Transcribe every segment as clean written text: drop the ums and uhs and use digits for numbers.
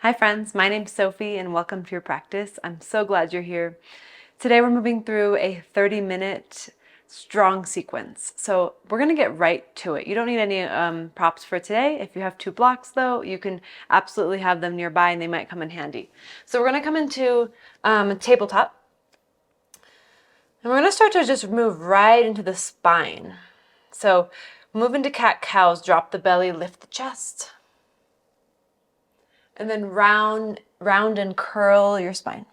Hi friends, my name's Sophie and welcome to your practice. I'm so glad you're here. Today we're moving through a 30-minute strong sequence. So we're going to get right to it. You don't need any props for today. If you have 2 blocks though, you can absolutely have them nearby and they might come in handy. So we're going to come into a tabletop. And we're going to start to just move right into the spine. So move into cat-cows, drop the belly, lift the chest. And then round and curl your spine.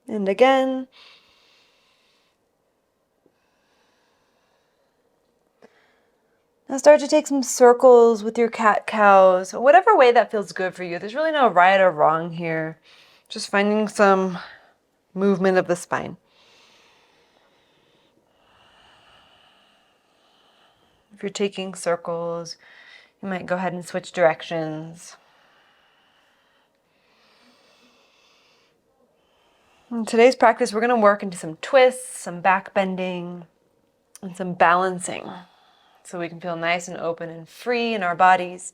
And again. Now start to take some circles with your cat-cows, whatever way that feels good for you. There's really no right or wrong here. Just finding some movement of the spine. If you're taking circles, you might go ahead and switch directions. In today's practice, we're going to work into some twists, some back bending, and some balancing, so we can feel nice and open and free in our bodies.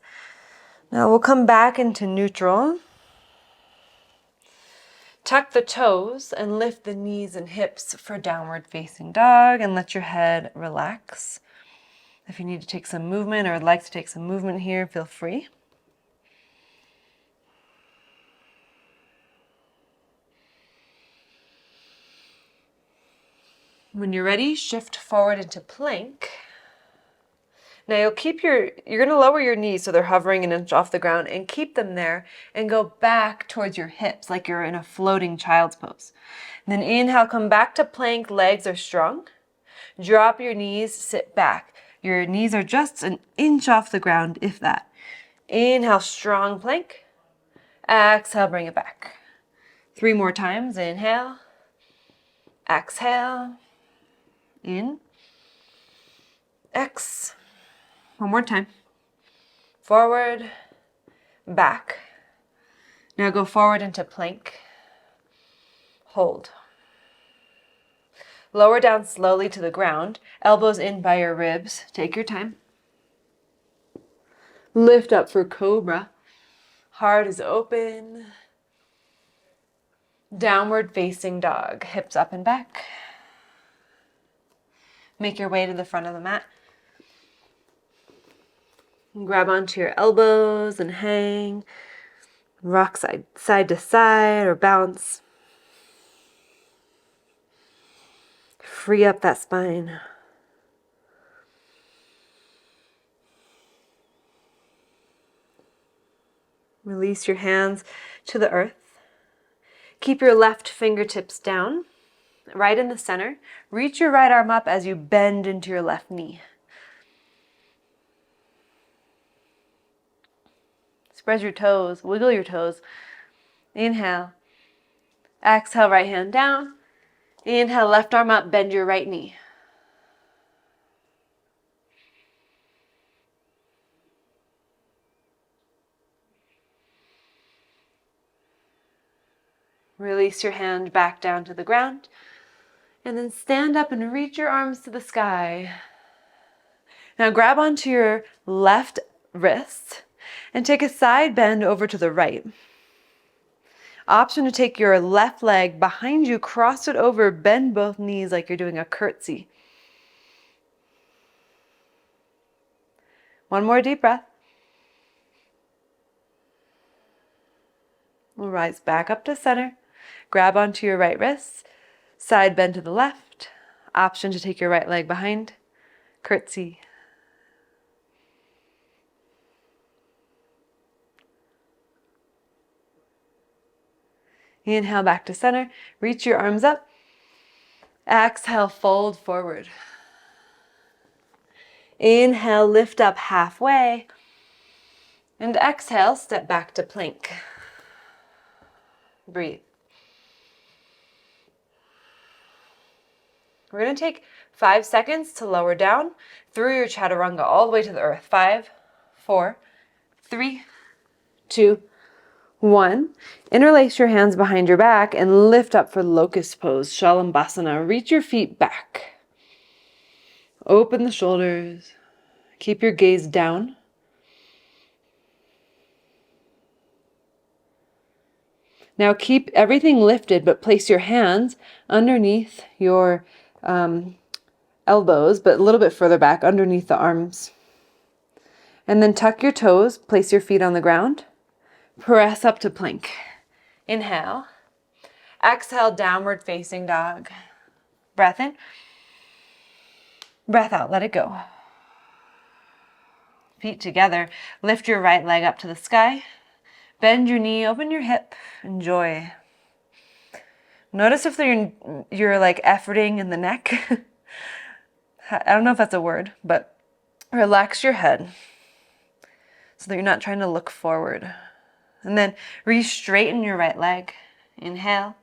Now we'll come back into neutral. Tuck the toes and lift the knees and hips for downward facing dog and let your head relax. If you need to take some movement or would like to take some movement here, feel free. When you're ready, shift forward into plank. Now you're going to lower your knees so they're hovering an inch off the ground and keep them there and go back towards your hips like you're in a floating child's pose. And then inhale, come back to plank, legs are strong. Drop your knees, sit back. Your knees are just an inch off the ground, if that. Inhale, strong plank. Exhale, bring it back. 3 more times, inhale. Exhale. In. X. 1 more time. Forward. Back. Now go forward into plank. Hold. Lower down slowly to the ground. Elbows in by your ribs. Take your time. Lift up for cobra. Heart is open. Downward facing dog. Hips up and back. Make your way to the front of the mat. Grab onto your elbows and hang. Rock side to side or bounce. Free up that spine. Release your hands to the earth. Keep your left fingertips down, right in the center. Reach your right arm up as you bend into your left knee. Spread your toes, wiggle your toes. Inhale. Exhale, right hand down. Inhale, left arm up, bend your right knee. Release your hand back down to the ground. And then stand up and reach your arms to the sky. Now grab onto your left wrist and take a side bend over to the right. Option to take your left leg behind you, cross it over, bend both knees like you're doing a curtsy. 1 more deep breath. We'll rise back up to center. Grab onto your right wrist, side bend to the left. Option to take your right leg behind, curtsy. Inhale back to center. Reach your arms up. Exhale, fold forward. Inhale, lift up halfway. And exhale, step back to plank. Breathe. We're going to take 5 seconds to lower down through your chaturanga all the way to the earth. 5, 4, 3, 2, 1. Interlace your hands behind your back and lift up for locust pose, Shalambhasana. Reach your feet back. Open the shoulders. Keep your gaze down. Now keep everything lifted, but place your hands underneath your elbows, but a little bit further back underneath the arms. And then tuck your toes, place your feet on the ground. Press up to plank. Inhale. Exhale, downward facing dog. Breath in. Breath out, let it go. Feet together. Lift your right leg up to the sky. Bend your knee, open your hip. Enjoy. Notice if you're like efforting in the neck. I don't know if that's a word, but relax your head so that you're not trying to look forward. And then re-straighten your right leg. Inhale.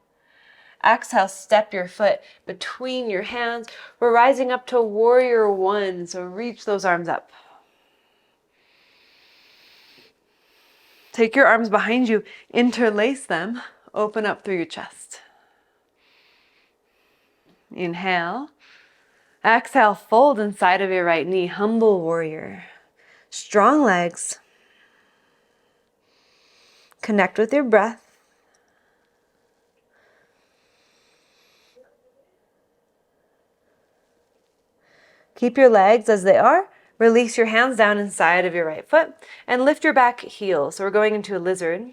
Exhale, step your foot between your hands. We're rising up to warrior one, so reach those arms up. Take your arms behind you, interlace them, open up through your chest. Inhale. Exhale, fold inside of your right knee, humble warrior. Strong legs. Connect with your breath. Keep your legs as they are. Release your hands down inside of your right foot and lift your back heel. So we're going into a lizard.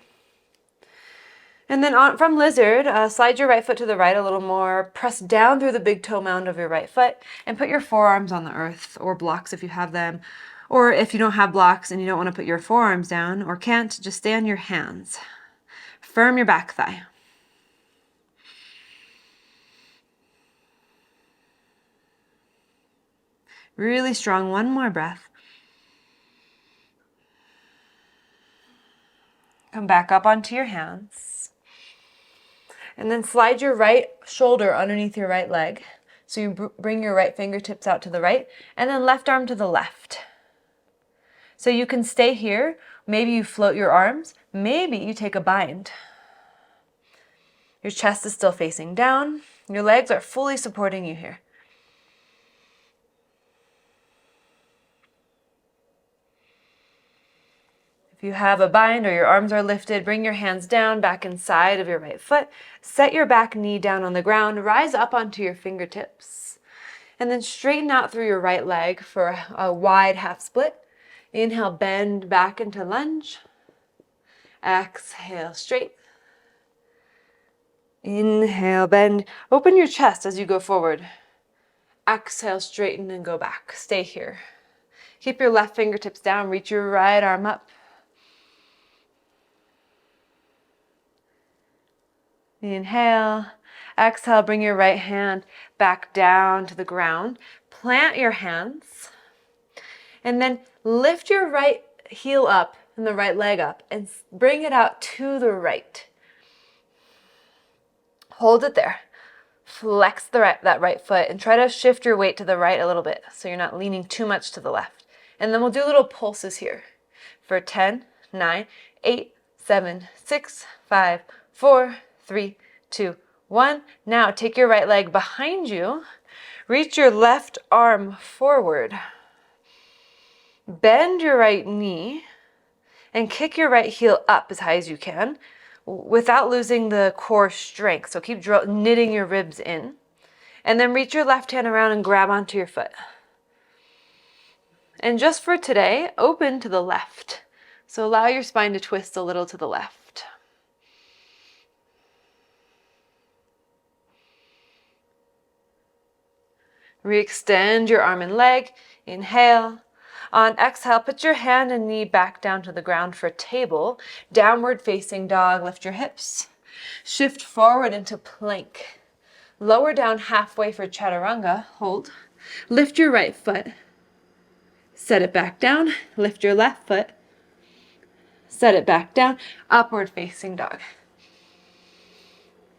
And then from lizard, slide your right foot to the right a little more. Press down through the big toe mound of your right foot and put your forearms on the earth, or blocks if you have them. Or if you don't have blocks and you don't want to put your forearms down or can't, just stay on your hands. Firm your back thigh. Really strong. One more breath. Come back up onto your hands. And then slide your right shoulder underneath your right leg. So you bring your right fingertips out to the right and then left arm to the left. So you can stay here. Maybe you float your arms. Maybe you take a bind. Your chest is still facing down. Your legs are fully supporting you here. If you have a bind or your arms are lifted, bring your hands down back inside of your right foot. Set your back knee down on the ground. Rise up onto your fingertips. And then straighten out through your right leg for a wide half split. Inhale, bend back into lunge. Exhale, straight. Inhale, bend. Open your chest as you go forward. Exhale, straighten and go back. Stay here. Keep your left fingertips down. Reach your right arm up. Inhale. Exhale, bring your right hand back down to the ground. Plant your hands. And then lift your right heel up and the right leg up and bring it out to the right. Hold it there. Flex that right foot and try to shift your weight to the right a little bit so you're not leaning too much to the left. And then we'll do little pulses here for 10, 9, 8, 7, 6, 5, 4, 3, 2, 1. Now take your right leg behind you. Reach your left arm forward. Bend your right knee and kick your right heel up as high as you can without losing the core strength. So keep knitting your ribs in. And then reach your left hand around and grab onto your foot. And just for today, open to the left. So allow your spine to twist a little to the left. Re-extend your arm and leg. Inhale. On exhale, put your hand and knee back down to the ground for table. Downward facing dog, lift your hips. Shift forward into plank. Lower down halfway for chaturanga, hold. Lift your right foot. Set it back down. Lift your left foot. Set it back down. Upward facing dog.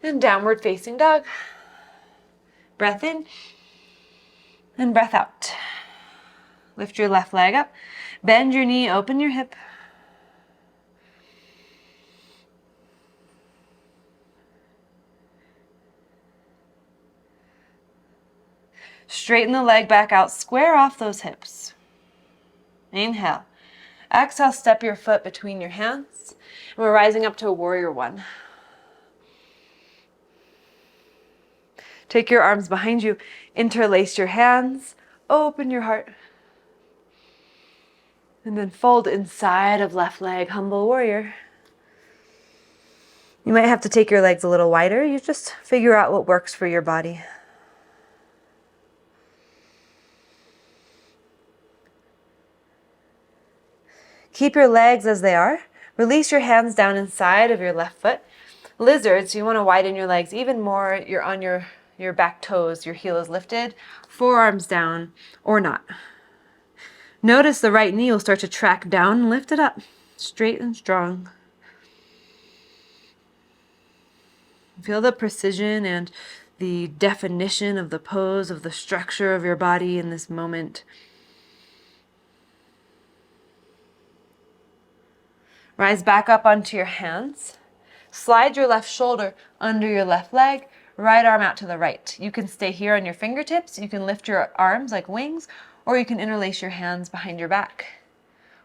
And downward facing dog. Breath in and breath out. Lift your left leg up. Bend your knee, open your hip. Straighten the leg back out, square off those hips. Inhale. Exhale, step your foot between your hands. And we're rising up to a warrior one. Take your arms behind you, interlace your hands, open your heart. And then fold inside of left leg, humble warrior. You might have to take your legs a little wider. You just figure out what works for your body. Keep your legs as they are. Release your hands down inside of your left foot. Lizards, you want to widen your legs even more. You're on your back toes. Your heel is lifted. Forearms down or not. Notice the right knee will start to track down and lift it up. Straight and strong. Feel the precision and the definition of the pose, of the structure of your body in this moment. Rise back up onto your hands. Slide your left shoulder under your left leg, right arm out to the right. You can stay here on your fingertips. You can lift your arms like wings, or you can interlace your hands behind your back.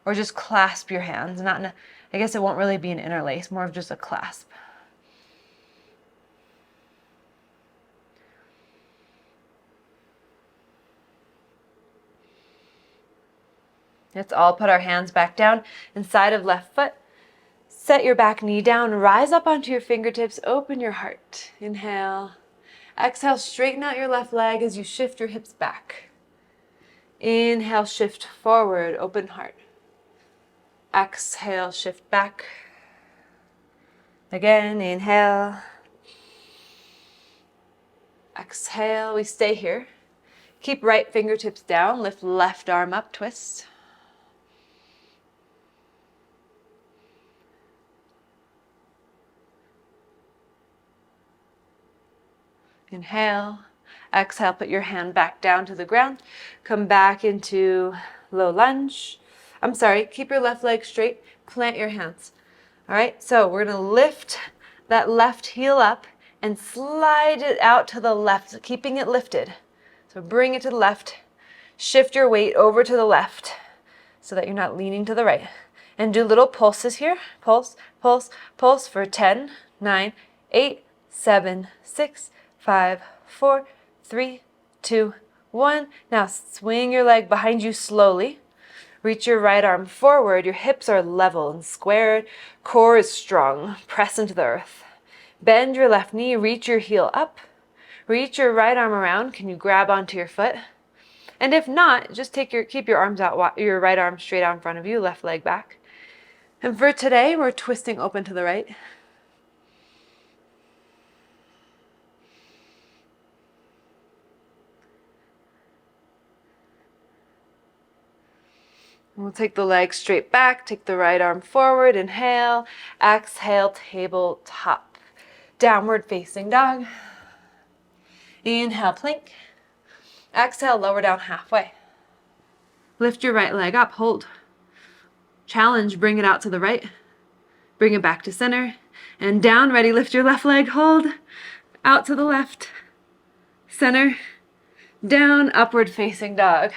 Or just clasp your hands. I guess it won't really be an interlace, more of just a clasp. Let's all put our hands back down inside of left foot. Set your back knee down, rise up onto your fingertips, open your heart. Inhale. Exhale, straighten out your left leg as you shift your hips back. Inhale, shift forward, open heart. Exhale, shift back. Again, inhale. Exhale, we stay here. Keep right fingertips down, lift left arm up, twist. Inhale, exhale, put your hand back down to the ground. Come back into low lunge. Keep your left leg straight, plant your hands. All right, so we're gonna lift that left heel up and slide it out to the left, keeping it lifted. So bring it to the left, shift your weight over to the left so that you're not leaning to the right. And do little pulses here, pulse, pulse, pulse for 10, 9, 8, 7, 6, 5, 4, 3, 2, 1. Now swing your leg behind you slowly. Reach your right arm forward. Your hips are level and squared. Core is strong. Press into the earth. Bend your left knee. Reach your heel up. Reach your right arm around. Can you grab onto your foot? And if not, just keep your arms out, your right arm straight out in front of you, left leg back. And for today, we're twisting open to the right. We'll take the leg straight back, take the right arm forward, inhale, exhale, tabletop. Downward facing dog. Inhale, plank. Exhale, lower down halfway. Lift your right leg up, hold. Challenge, bring it out to the right. Bring it back to center. And down, ready, lift your left leg, hold. Out to the left. Center. Down, upward facing dog.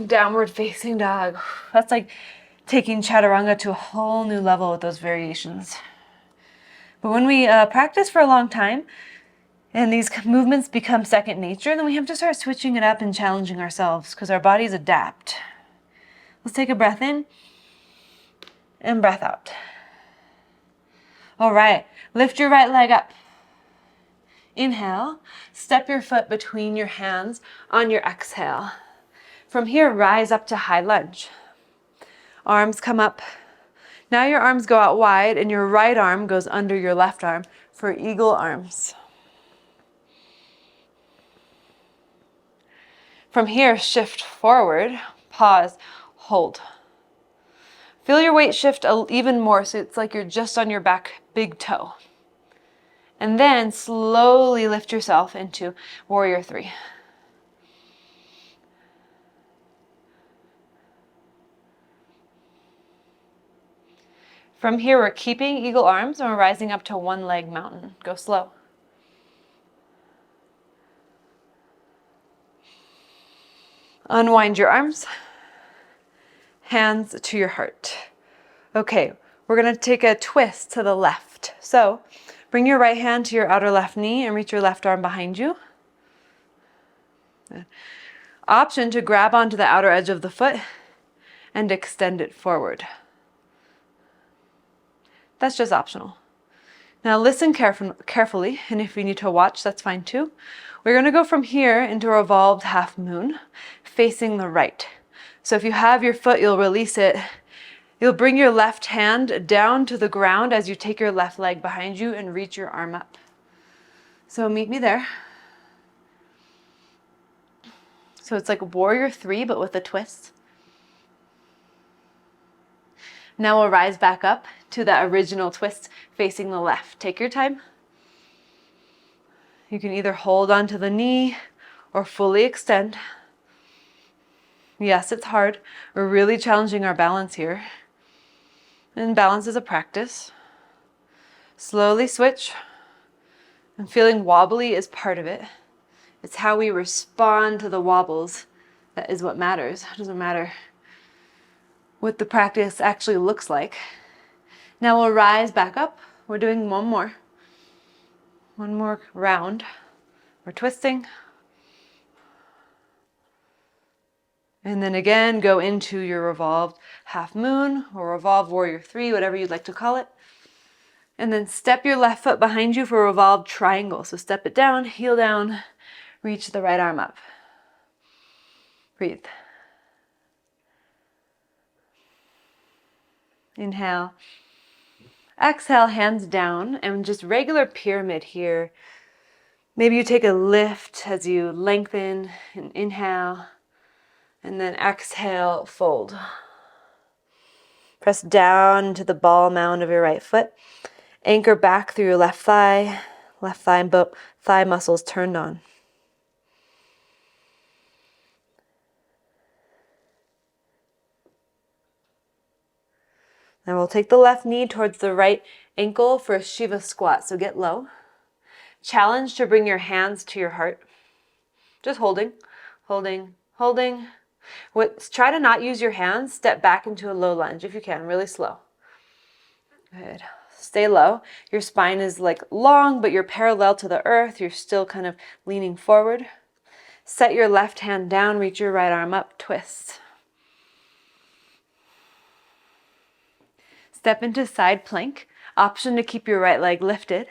Downward facing dog. That's like taking chaturanga to a whole new level with those variations. But when we practice for a long time and these movements become second nature, then we have to start switching it up and challenging ourselves because our bodies adapt. Let's take a breath in and breath out. All right, lift your right leg up. Inhale, step your foot between your hands on your exhale. From here, rise up to high lunge. Arms come up. Now your arms go out wide and your right arm goes under your left arm for eagle arms. From here, shift forward, pause, hold. Feel your weight shift even more so it's like you're just on your back big toe. And then slowly lift yourself into warrior three. From here, we're keeping eagle arms and we're rising up to one leg mountain. Go slow. Unwind your arms, hands to your heart. Okay, we're gonna take a twist to the left. So Bring your right hand to your outer left knee and reach your left arm behind you. Option to grab onto the outer edge of the foot and extend it forward. That's just optional. Now listen carefully, and if you need to watch, that's fine too. We're going to go from here into a revolved half moon, facing the right. So if you have your foot, you'll release it. You'll bring your left hand down to the ground as you take your left leg behind you and reach your arm up. So meet me there. So it's like warrior 3, but with a twist. Now we'll rise back up to that original twist facing the left. Take your time. You can either hold onto the knee or fully extend. Yes, it's hard. We're really challenging our balance here. And balance is a practice. Slowly switch. And feeling wobbly is part of it. It's how we respond to the wobbles that is what matters. It doesn't matter what the practice actually looks like. Now we'll rise back up. We're doing one more round. We're twisting. And then again, go into your revolved half moon or revolved warrior 3, whatever you'd like to call it. And then step your left foot behind you for a revolved triangle. So step it down, heel down, reach the right arm up. Breathe. Inhale. Exhale, hands down, and just regular pyramid here. Maybe you take a lift as you lengthen and inhale, and then exhale, fold. Press down into the ball mound of your right foot. Anchor back through your left thigh and both thigh muscles turned on. Now we'll take the left knee towards the right ankle for a Shiva squat. So get low. Challenge to bring your hands to your heart. Just holding. Try to not use your hands. Step back into a low lunge if you can, really slow. Good. Stay low. Your spine is like long, but you're parallel to the earth. You're still kind of leaning forward. Set your left hand down, reach your right arm up, twist. Step into side plank. Option to keep your right leg lifted.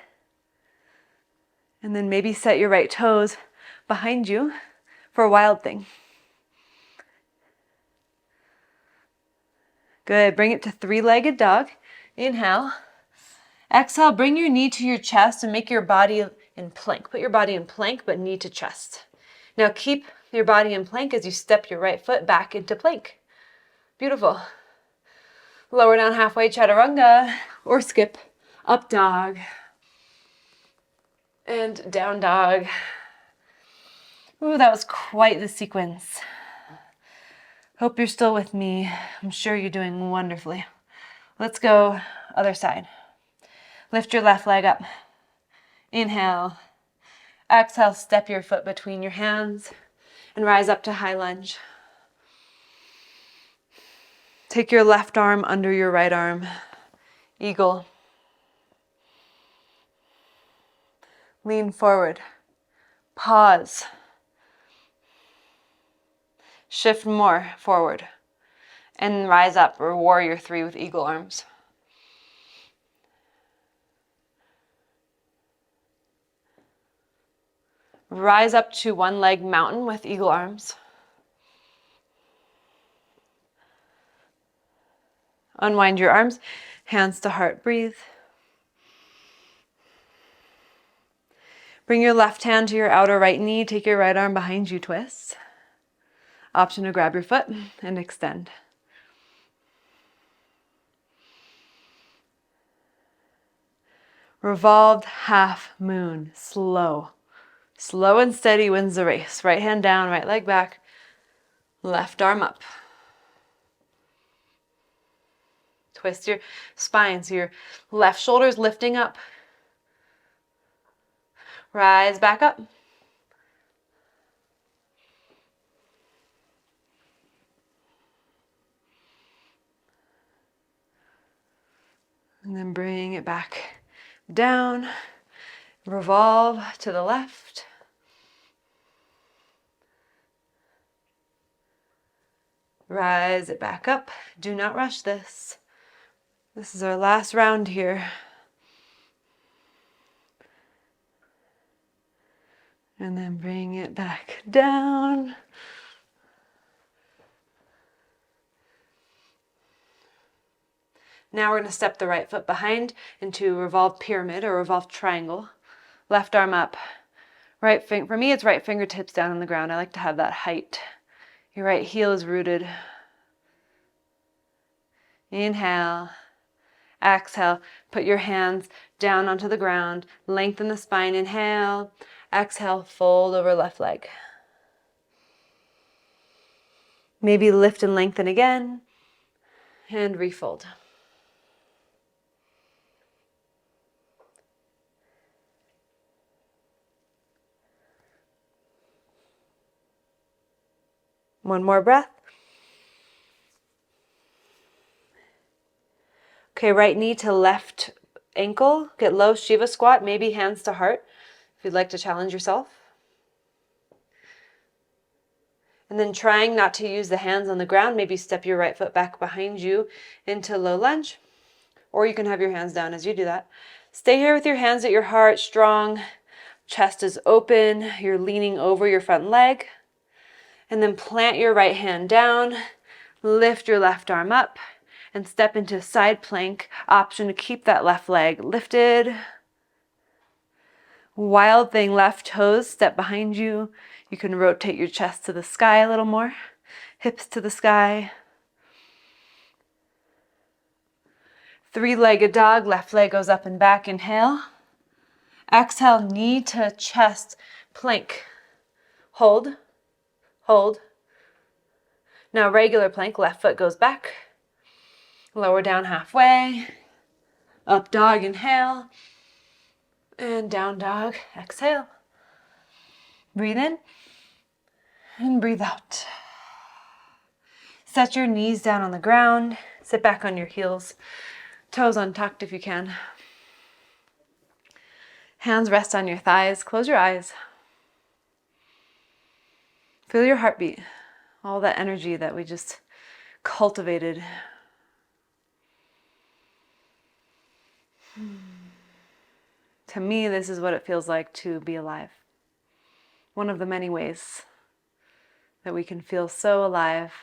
And then maybe set your right toes behind you for a wild thing. Good. Bring it to three-legged dog. Inhale. Exhale, bring your knee to your chest and make your body in plank. Put your body in plank, but knee to chest. Now keep your body in plank as you step your right foot back into plank. Beautiful. Lower down halfway, chaturanga, or skip. Up dog. And down dog. Ooh, that was quite the sequence. Hope you're still with me. I'm sure you're doing wonderfully. Let's go other side. Lift your left leg up. Inhale. Exhale, step your foot between your hands and rise up to high lunge. Take your left arm under your right arm. Eagle. Lean forward. Pause. Shift more forward. And rise up, or warrior 3 with eagle arms. Rise up to one leg mountain with eagle arms. Unwind your arms, hands to heart, breathe. Bring your left hand to your outer right knee, take your right arm behind you, twist. Option to grab your foot and extend. Revolved half moon, slow. Slow and steady wins the race. Right hand down, right leg back, left arm up. Twist your spine so your left shoulder is lifting up. Rise back up. And then bring it back. down, revolve to the left. Rise it back up. Do not rush this. This is our last round here. And then bring it back down. Now we're going to step the right foot behind into revolved pyramid or revolved triangle. Left arm up. Right finger, for me it's right fingertips down on the ground. I like to have that height. Your right heel is rooted. Inhale. Exhale. Put your hands down onto the ground. Lengthen the spine. Inhale. Exhale. Fold over left leg. Maybe lift and lengthen again. And refold. One more breath. Okay, right knee to left ankle. Get low, Shiva squat, maybe hands to heart if you'd like to challenge yourself. And then trying not to use the hands on the ground, maybe step your right foot back behind you into low lunge, or you can have your hands down as you do that. Stay here with your hands at your heart, strong, chest is open, you're leaning over your front leg. And then plant your right hand down, lift your left arm up, and step into side plank. Option to keep that left leg lifted. Wild thing, left toes step behind you. You can rotate your chest to the sky a little more. Hips to the sky. Three-legged dog, left leg goes up and back. Inhale. Exhale, knee to chest, plank. Hold. Hold. Now regular plank, left foot goes back. Lower down halfway. Up dog, inhale. And down dog, exhale. Breathe in and breathe out. Set your knees down on the ground. Sit back on your heels. Toes untucked if you can. Hands rest on your thighs. Close your eyes. Feel your heartbeat. All that energy that we just cultivated. To me, this is what it feels like to be alive. One of the many ways that we can feel so alive.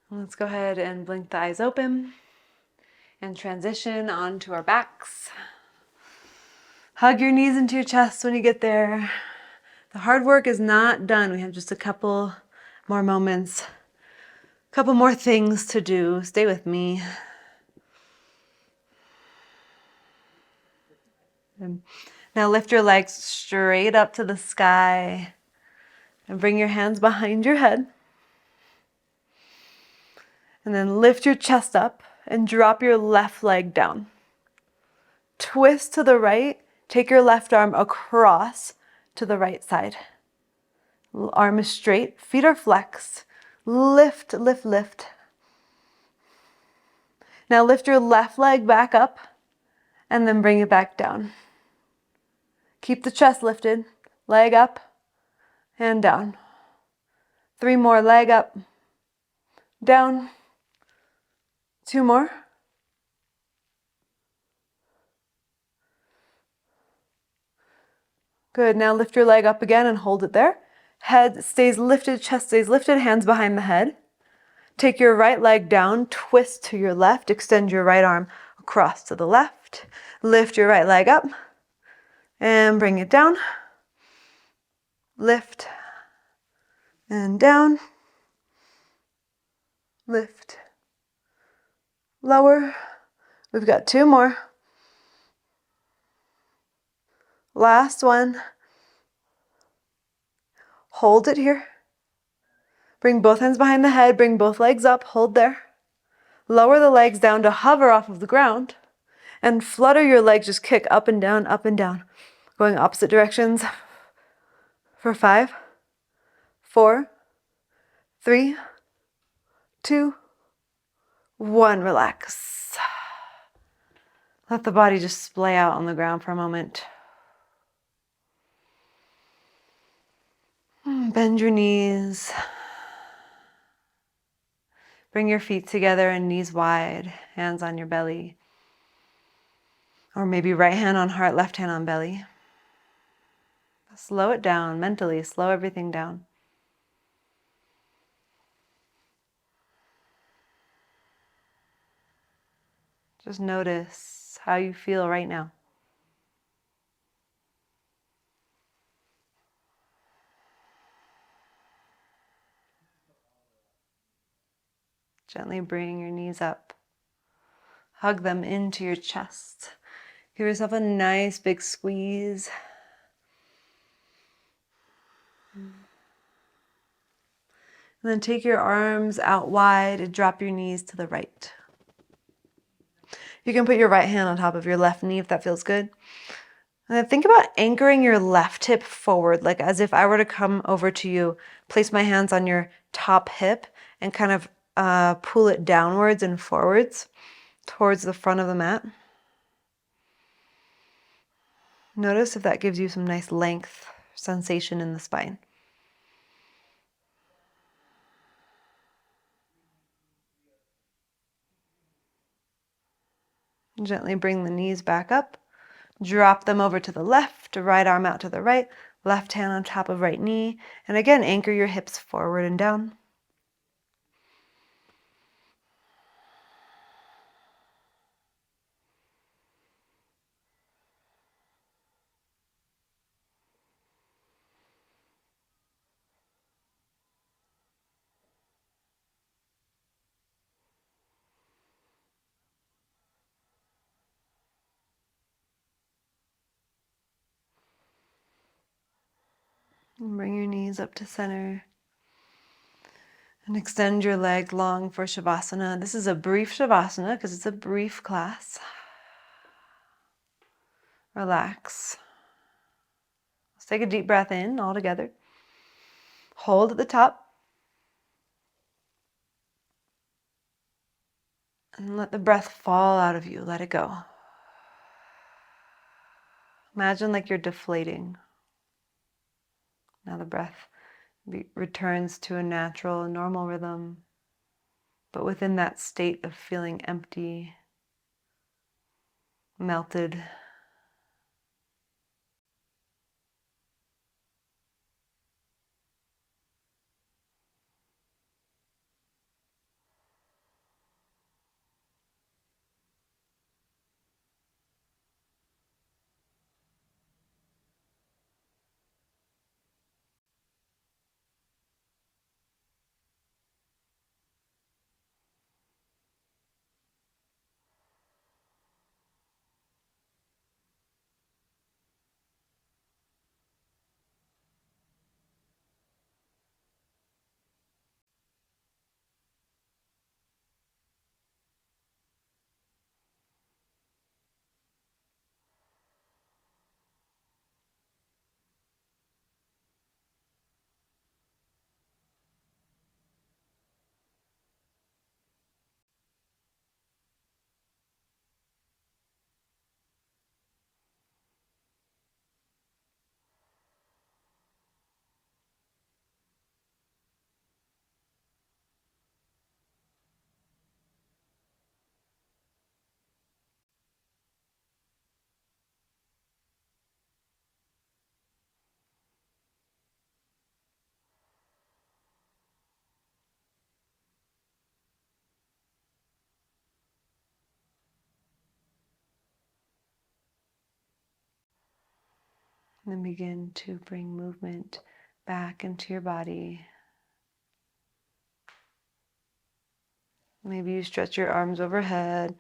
Let's go ahead and blink the eyes open and transition onto our backs. Hug your knees into your chest when you get there. The hard work is not done. We have just a couple more moments, a couple more things to do. Stay with me. And now lift your legs straight up to the sky and bring your hands behind your head. And then lift your chest up and drop your left leg down. Twist to the right. Take your left arm across to the right side. Arm is straight, feet are flexed. Lift, lift, lift. Now lift your left leg back up and then bring it back down. Keep the chest lifted, leg up and down. 3 more, leg up, down. 2 more. Good, now lift your leg up again and hold it there. Head stays lifted, chest stays lifted, hands behind the head. Take your right leg down, twist to your left, extend your right arm across to the left. Lift your right leg up and bring it down. Lift and down. Lift. Lower. We've got 2 more. Last one. Hold it here. Bring both hands behind the head, bring both legs up, hold there. Lower the legs down to hover off of the ground and flutter your legs, just kick up and down, going opposite directions for 5, 4, 3, 2, 1. Relax. Let the body just splay out on the ground for a moment. Bend your knees. Bring your feet together and knees wide, hands on your belly. Or maybe right hand on heart, left hand on belly. Slow it down mentally, slow everything down. Just notice how you feel right now. Gently bring your knees up. Hug them into your chest. Give yourself a nice big squeeze. And then take your arms out wide and drop your knees to the right. You can put your right hand on top of your left knee if that feels good. And then think about anchoring your left hip forward, like as if I were to come over to you, place my hands on your top hip and kind of pull it downwards and forwards towards the front of the mat. Notice if that gives you some nice length sensation in the spine. Gently bring the knees back up. Drop them over to the left, right arm out to the right, left hand on top of right knee. And again, anchor your hips forward and down. And bring your knees up to center. And extend your leg long for Savasana. This is a brief Savasana because it's a brief class. Relax. Let's take a deep breath in all together. Hold at the top. And let the breath fall out of you. Let it go. Imagine like you're deflating. Now the breath returns to a natural, normal rhythm, but within that state of feeling empty, melted. And then begin to bring movement back into your body. Maybe you stretch your arms overhead.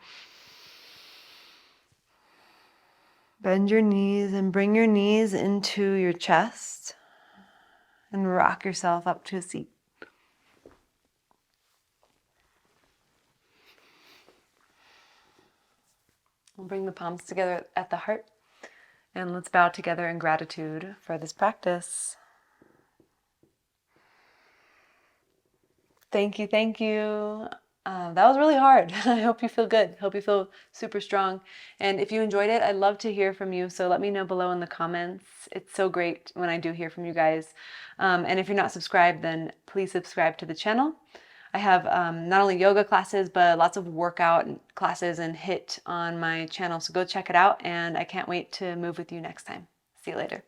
Bend your knees and bring your knees into your chest and rock yourself up to a seat. We'll bring the palms together at the heart and let's bow together in gratitude for this practice. Thank you, thank you. That was really hard. I hope you feel good. Hope you feel super strong. And if you enjoyed it, I'd love to hear from you. So let me know below in the comments. It's so great when I do hear from you guys. And if you're not subscribed, then please subscribe to the channel. I have not only yoga classes, but lots of workout classes and HIIT on my channel. So go check it out. And I can't wait to move with you next time. See you later.